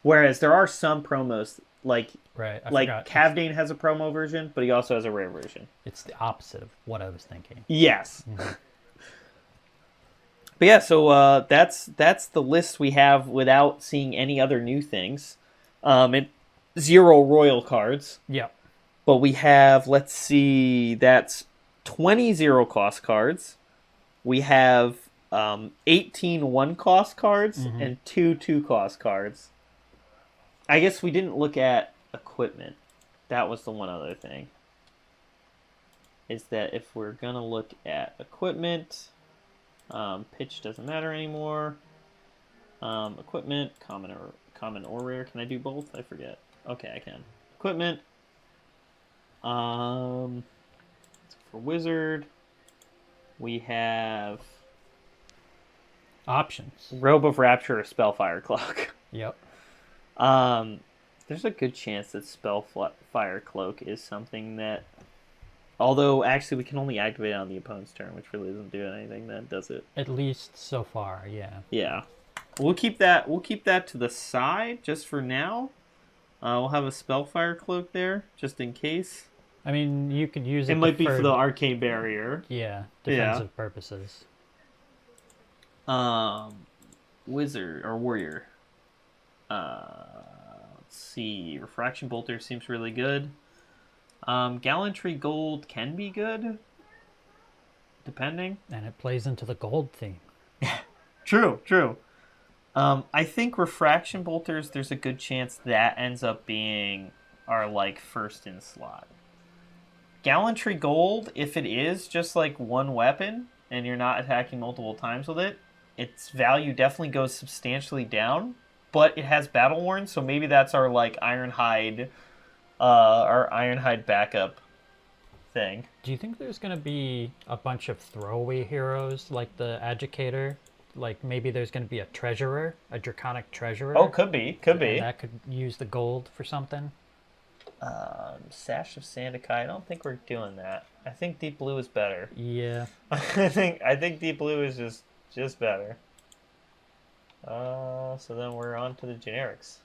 Whereas there are some promos like Cavdane has a promo version, but he also has a rare version. It's the opposite of what I was thinking. Yes. Mm-hmm. But yeah, so that's the list we have without seeing any other new things. 0 royal cards. Yeah. But we have, let's see, that's 20 0-cost cards. We have 18 1-cost cards and 2 2-cost cards. I guess we didn't look at equipment. That was the one other thing. Is that if we're going to look at equipment... pitch doesn't matter anymore. Equipment, common or rare. Can I do both? I forget. Okay, I can. Equipment. For wizard, we have options. Robe of Rapture or Spellfire Cloak. Yep. There's a good chance that Spellfire Cloak is something that... Although, actually, we can only activate it on the opponent's turn, which really doesn't do anything that does it. At least so far, yeah. Yeah. We'll keep that to the side, just for now. We'll have a Spellfire Cloak there, just in case. I mean, you could use it. It might be for the arcane barrier. Yeah, defensive purposes. Wizard or warrior. Let's see. Refraction bolter seems really good. Gallantry gold can be good, depending. And it plays into the gold theme. True. I think refraction bolters, there's a good chance that ends up being our like first in slot. Gallantry gold, if it is just like one weapon and you're not attacking multiple times with it, its value definitely goes substantially down. But it has battle worn, so maybe that's our like Ironhide backup thing. Do you think there's gonna be a bunch of throwaway heroes like the Educator? Like maybe there's gonna be a treasurer, a draconic treasurer. Oh, could be. That could use the gold for something. Sash of Sandakai. I don't think we're doing that. I think deep blue is better. Yeah. I think deep blue is just better. So then we're on to the generics.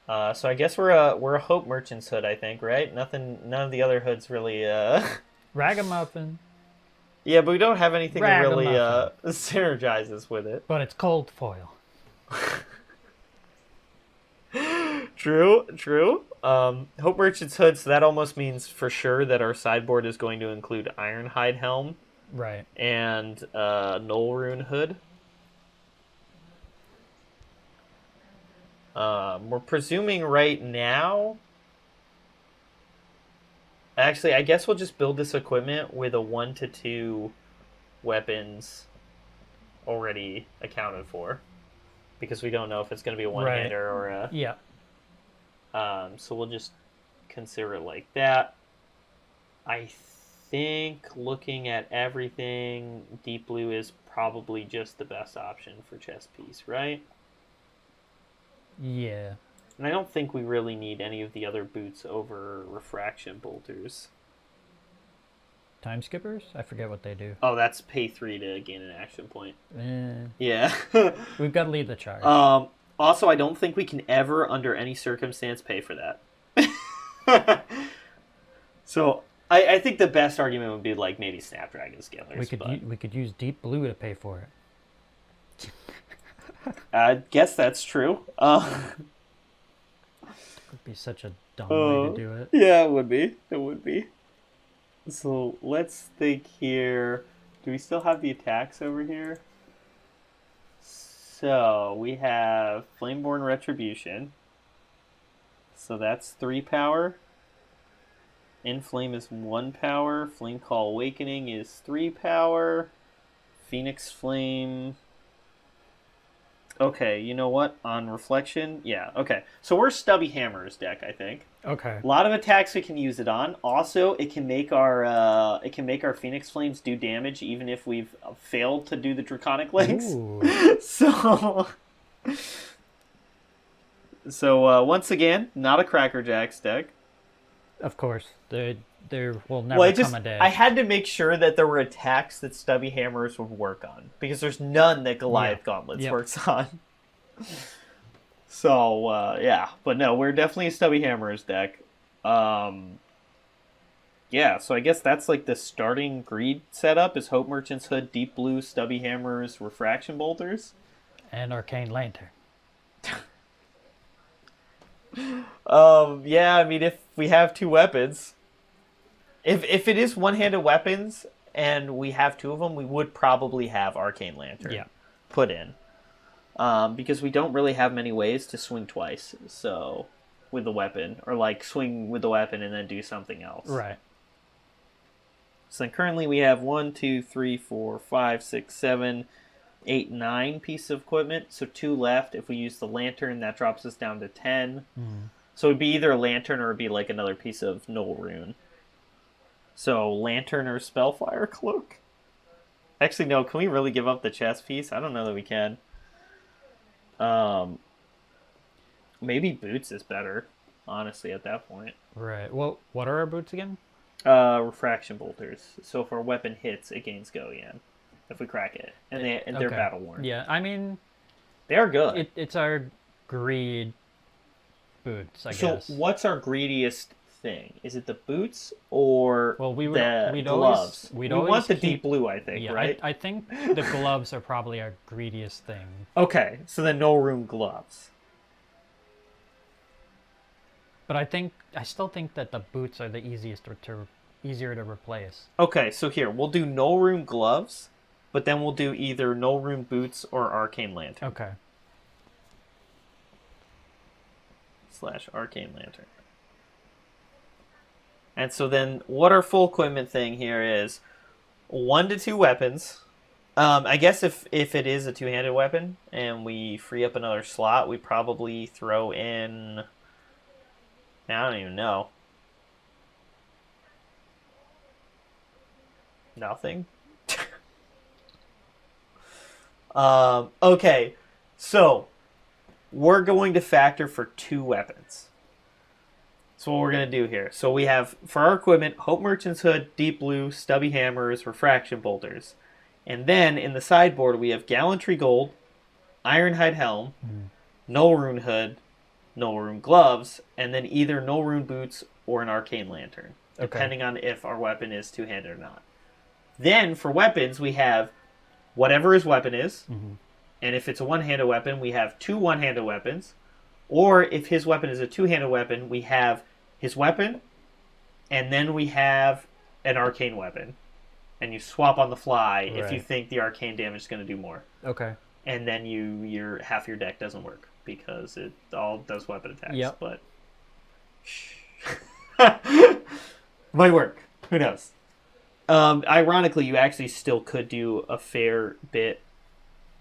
So I guess we're a Hope Merchant's hood, I think, right? None of the other hoods really Ragamuffin. Yeah, but we don't have anything that really synergizes with it. But it's cold foil. True. Hope Merchant's hood, so that almost means for sure that our sideboard is going to include Ironhide Helm. Right. And Null Rune hood. We're presuming right now... Actually, I guess we'll just build this equipment with a 1 to 2 weapons already accounted for. Because we don't know if it's going to be a one-hander or a... Yeah. So we'll just consider it like that. I think looking at everything, deep blue is probably just the best option for chess piece, right? Yeah. And I don't think we really need any of the other boots over refraction bolters. Time skippers? I forget what they do. Oh, that's pay 3 to gain an action point. Yeah. We've got to lead the charge. Also, I don't think we can ever, under any circumstance, pay for that. So, I think the best argument would be like maybe Snapdragon Scalers. We could use deep blue to pay for it. I guess that's true. Would be such a dumb way to do it. Yeah, it would be. So let's think here. Do we still have the attacks over here? So we have Flameborn Retribution. So that's 3 power. Inflame is 1 power. Flame Call Awakening is 3 power. Phoenix Flame... Okay, you know what? On reflection, yeah, okay. So we're Stubby Hammer's deck, I think. Okay. A lot of attacks we can use it on. Also, it can make our Phoenix Flames do damage even if we've failed to do the Draconic Links. So once again, not a Cracker Jacks deck. Of course, there will never come a day. I had to make sure that there were attacks that Stubby Hammers would work on, because there's none that Goliath Gauntlets works on. So, yeah. But no, we're definitely a Stubby Hammers deck. Yeah, so I guess that's like the starting greed setup is Hope Merchant's Hood, Deep Blue, Stubby Hammers, Refraction Bolters. And Arcane Lantern. Yeah, I mean, if we have 2 weapons... If it is one-handed weapons and we have 2 of them, we would probably have Arcane Lantern put in. Because we don't really have many ways to swing twice, so with the weapon. Or like swing with the weapon and then do something else. Right. So then currently we have 1, 2, 3, 4, 5, 6, 7, 8, 9 pieces of equipment. So 2 left. If we use the lantern, that drops us down to 10. So it'd be either a lantern or it'd be like another piece of Null Rune. So, Lantern or Spellfire Cloak? Actually, no. Can we really give up the chess piece? I don't know that we can. Maybe Boots is better, honestly, at that point. Right. Well, what are our boots again? Refraction Bolters. So, if our weapon hits, it gains Go again. If we crack it. And they're battle worn. Yeah, I mean... They are good. It's our greed boots, I guess. So, what's our greediest thing? Is it the boots or we'd gloves? Always, we want the deep blue, I think, right? I think the gloves are probably our greediest thing. Okay, so then no room gloves. But I still think that the boots are the easier to replace. Okay, so here, we'll do no room gloves, but then we'll do either no room boots or arcane lantern. Okay. / arcane lantern. And so then what our full equipment thing here is 1 to 2 weapons. I guess if it is a two-handed weapon and we free up another slot, we probably throw in... I don't even know. Nothing? Okay, so we're going to factor for 2 weapons. So what we're going to do here. So we have, for our equipment, Hope Merchant's Hood, Deep Blue, Stubby Hammers, Refraction Bolters. And then in the sideboard, we have Gallantry Gold, Ironhide Helm, No Rune Hood, No Rune Gloves, and then either No Rune Boots or an Arcane Lantern, depending on if our weapon is two-handed or not. Then for weapons, we have whatever his weapon is. And if it's a one-handed weapon, we have 2 one-handed weapons. Or if his weapon is a two-handed weapon, we have his weapon, and then we have an arcane weapon. And you swap on the fly if you think the arcane damage is going to do more. Okay. And then your half your deck doesn't work because it all does weapon attacks. Yep. But might work. Who knows? Ironically, you actually still could do a fair bit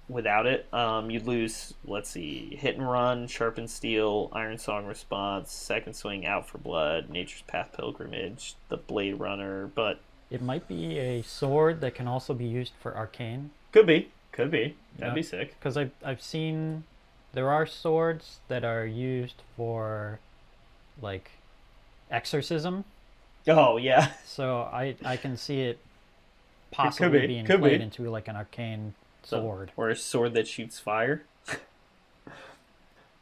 without it. You'd lose, let's see, Hit and Run, Sharpened Steel, Iron Song Response, Second Swing, Out for Blood, Nature's Path Pilgrimage, the Blade Runner, but... It might be a sword that can also be used for arcane. Could be. That'd be sick. Because I've seen... There are swords that are used for, like, exorcism. Oh, yeah. So I can see it possibly being played into, like, an arcane sword. Or a sword that shoots fire.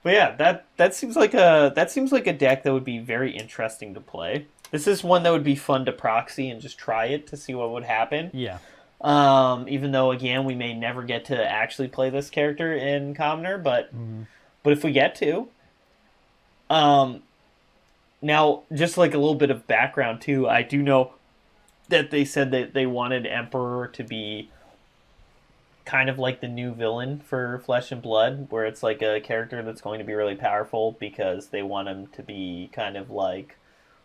But yeah, that seems like a deck that would be very interesting to play. This is one that would be fun to proxy and just try it to see what would happen. Yeah. Even though, again, we may never get to actually play this character in Commoner, but if we get to... Now, just like a little bit of background, too, I do know that they said that they wanted Emperor to be kind of like the new villain for Flesh and Blood, where it's like a character that's going to be really powerful because they want him to be kind of like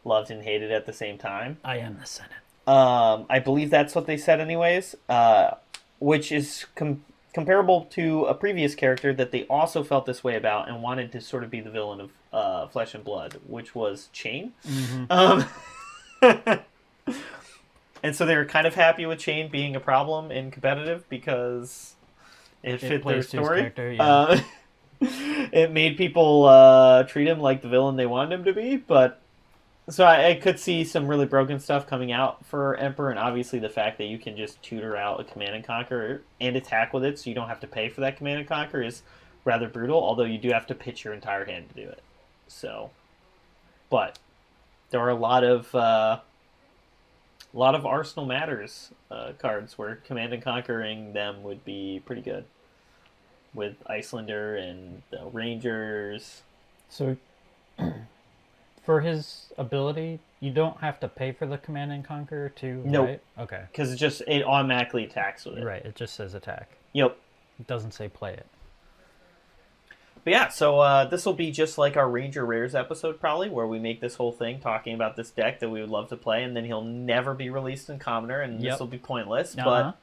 loved and hated at the same time. I am the Senate. I believe that's what they said anyways, which is comparable to a previous character that they also felt this way about and wanted to sort of be the villain of Flesh and Blood, which was Chain. And so they were kind of happy with Chain being a problem in competitive because it fit their story. It made people treat him like the villain they wanted him to be, but... So I could see some really broken stuff coming out for Emperor, and obviously the fact that you can just tutor out a Command and Conquer and attack with it so you don't have to pay for that Command and Conquer is rather brutal, although you do have to pitch your entire hand to do it. So, but there are a lot of Arsenal Matters cards where Command and Conquering them would be pretty good with Icelander and the Rangers. So... For his ability, you don't have to pay for the Command and Conquer too, nope. Right? Okay. Because it automatically attacks with it. Right, it just says attack. Yep. It doesn't say play it. But yeah, so this will be just like our Ranger Rares episode, probably, where we make this whole thing talking about this deck that we would love to play, and then he'll never be released in Commoner, and this will be pointless. But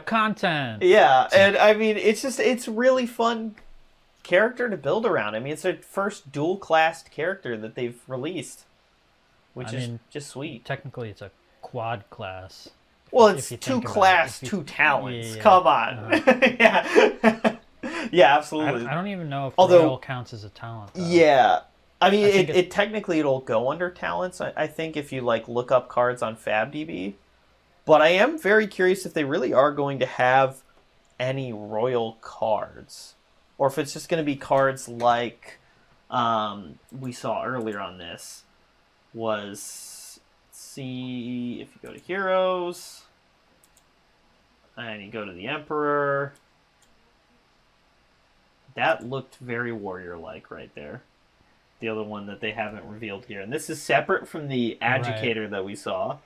content! Yeah, and I mean, it's really fun character to build around. I mean, it's their first dual-classed character that they've released, which is just sweet. Technically, it's a quad class. Well, it's 2 class, 2 talents. Yeah. Come on. Yeah. Yeah, absolutely. I don't even know if Royal counts as a talent, though. Yeah. I mean, it technically it'll go under talents, I think, if you look up cards on FabDB. But I am very curious if they really are going to have any Royal cards. Or if it's just going to be cards like we saw earlier on this was, see if you go to heroes and you go to the Emperor, that looked very warrior-like right there. The other one that they haven't revealed here, and this is separate from the Agitator that we saw.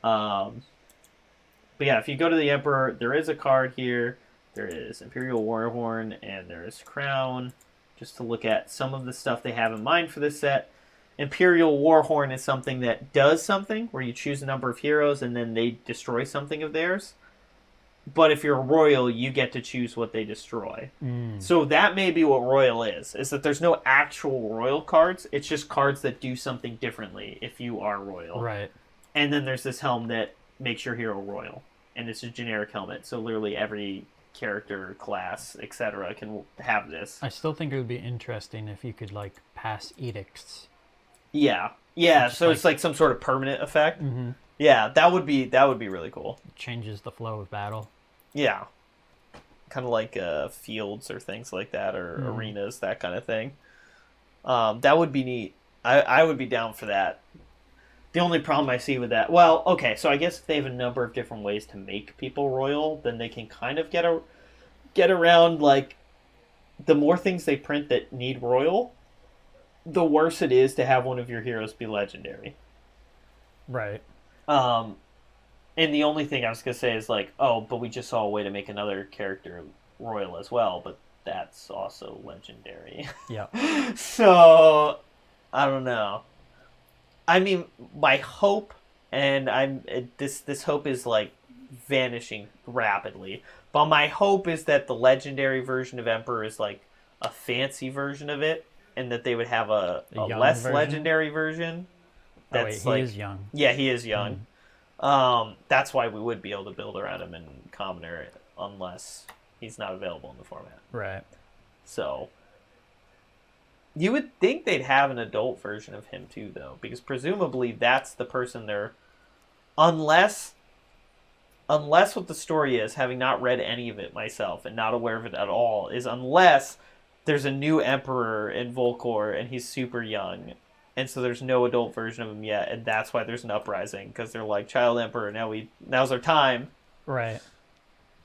But yeah, if you go to the Emperor, there is a card here. There is Imperial Warhorn, and there is Crown. Just to look at some of the stuff they have in mind for this set. Imperial Warhorn is something that does something, where you choose a number of heroes and then they destroy something of theirs. But if you're a Royal, you get to choose what they destroy. So that may be what Royal is that there's no actual Royal cards. It's just cards that do something differently if you are Royal. Right. And then there's this helm that makes your hero Royal. And it's a generic helmet, so literally every character, class, etc. can have this. I still think it would be interesting if you could, like, pass edicts. Yeah, so it's like some sort of permanent effect. Mm-hmm. Yeah, that would be really cool. It changes the flow of battle. Yeah. Kind of like fields or things like that, or arenas, that kind of thing. That would be neat. I would be down for that. The only problem I see with that... Well, okay, so I guess if they have a number of different ways to make people Royal, then they can kind of get around, like, the more things they print that need Royal, the worse it is to have one of your heroes be legendary. Right. And the only thing I was going to say is, like, oh, but we just saw a way to make another character Royal as well, but that's also legendary. Yeah. So, I don't know. I mean, my hope, and this hope is, like, vanishing rapidly, but my hope is that the legendary version of Emperor is, like, a fancy version of it, and that they would have a less version? Legendary version. That's he is young. Yeah, he is young. That's why we would be able to build around him in Commoner, unless he's not available in the format. Right. So, you would think they'd have an adult version of him too, though, because presumably that's the person they're... Unless what the story is, having not read any of it myself and not aware of it at all, is unless there's a new Emperor in Volcor and he's super young, and so there's no adult version of him yet, and that's why there's an uprising, because they're like, Child Emperor, now's our time. Right.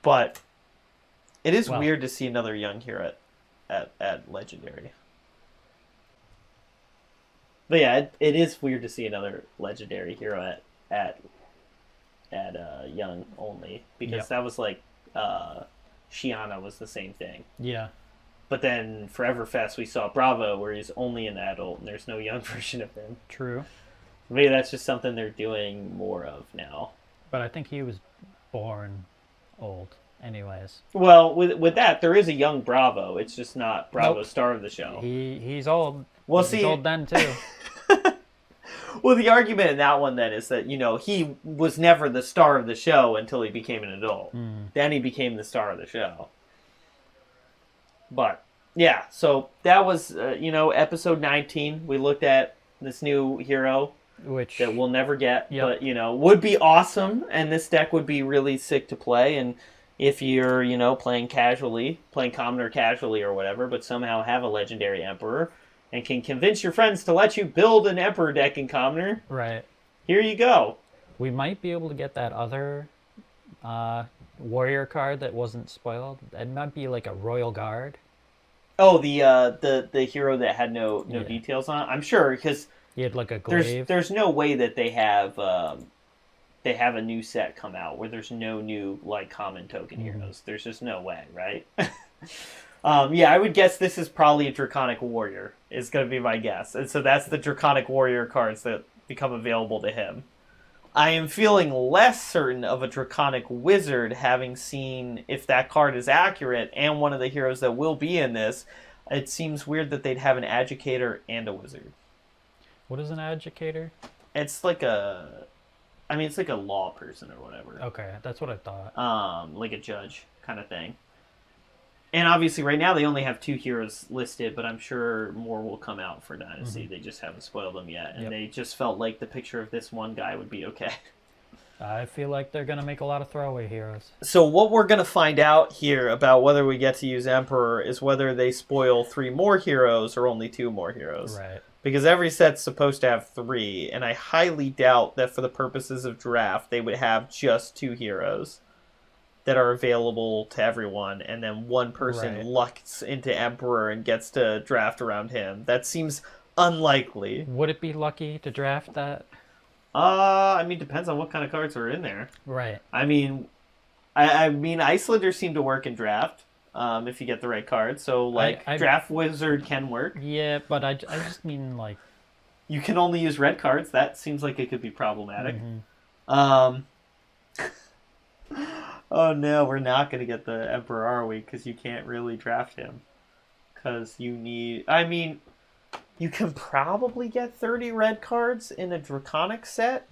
But it is weird to see another young hero at Legendary. But yeah, it is weird to see another Legendary hero at young only, because that was like Shiana was the same thing. Yeah. But then Forever Fest we saw Bravo, where he's only an adult and there's no young version of him. True. Maybe that's just something they're doing more of now. But I think he was born old anyways. Well, with that, there is a young Bravo. It's just not Bravo star of the show. He's old. Well, he's old then too. Well, the argument in that one then is that, he was never the star of the show until he became an adult. Then he became the star of the show. But, yeah, so that was, episode 19. We looked at this new hero, which that we'll never get, but, would be awesome, and this deck would be really sick to play, and if you're, playing Commoner casually or whatever, but somehow have a Legendary Emperor, and can convince your friends to let you build an Emperor deck in Commoner, right? Here you go. We might be able to get that other warrior card that wasn't spoiled. It might be like a Royal Guard. Oh, the hero that had no details on it? I'm sure, because he had like a glaive. There's no way that they have a new set come out where there's no new like common token heroes. There's just no way, right? I would guess this is probably a Draconic Warrior, is going to be my guess. And so that's the Draconic Warrior cards that become available to him. I am feeling less certain of a Draconic Wizard, having seen if that card is accurate, and one of the heroes that will be in this. It seems weird that they'd have an Educator and a Wizard. What is an Educator? It's like it's like a law person or whatever. Okay, that's what I thought. Like a judge kind of thing. And obviously right now they only have 2 heroes listed, but I'm sure more will come out for Dynasty. They just haven't spoiled them yet. And they just felt like the picture of this one guy would be okay. I feel like they're gonna make a lot of throwaway heroes. So what we're going to find out here about whether we get to use Emperor is whether they spoil 3 more heroes or only 2 more heroes. Right. Because every set's supposed to have 3, and I highly doubt that for the purposes of draft, they would have just 2 heroes that are available to everyone, and then one person lucks into Emperor and gets to draft around him. That seems unlikely. Would it be lucky to draft that? I mean, depends on what kind of cards are in there. Right. I mean, Icelanders seem to work in draft, if you get the right cards. So, like, Draft Wizard can work. Yeah, but I just mean, like... You can only use red cards. That seems like it could be problematic. Oh, no, we're not going to get the Emperor, are we? Because you can't really draft him. Because you need... I mean... You can probably get 30 red cards in a Draconic set.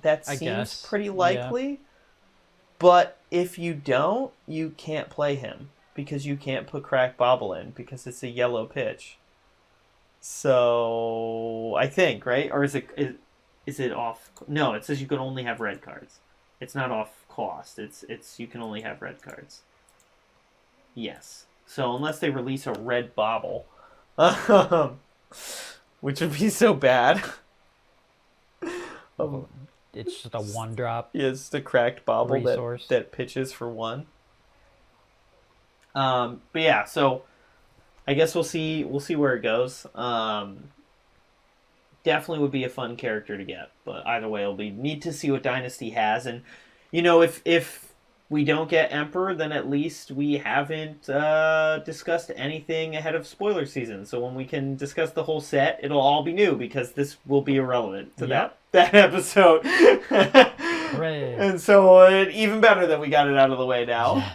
That seems pretty likely. Yeah. But if you don't, you can't play him. Because you can't put Crack Bobble in. Because it's a yellow pitch. So, I think, right? Or is it off? No, it says you can only have red cards. It's not off cost. It's you can only have red cards. Yes. So, unless they release a red Bobble... which would be so bad. It's just a 1-drop. Yeah, it's the cracked Bobble that pitches for 1. But yeah, so I guess we'll see where it goes. Definitely would be a fun character to get, but either way, it'll be neat to see what Dynasty has. And if we don't get Emperor, then at least we haven't discussed anything ahead of spoiler season. So when we can discuss the whole set, it'll all be new because this will be irrelevant to that episode. Right. And so even better that we got it out of the way now.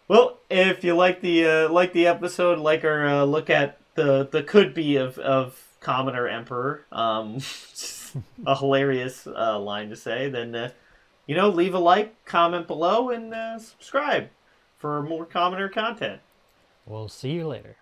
Well, if you like the episode, like our look at the could be of Commoner Emperor, a hilarious line to say, then. Leave a like, comment below, and subscribe for more Commoner content. We'll see you later.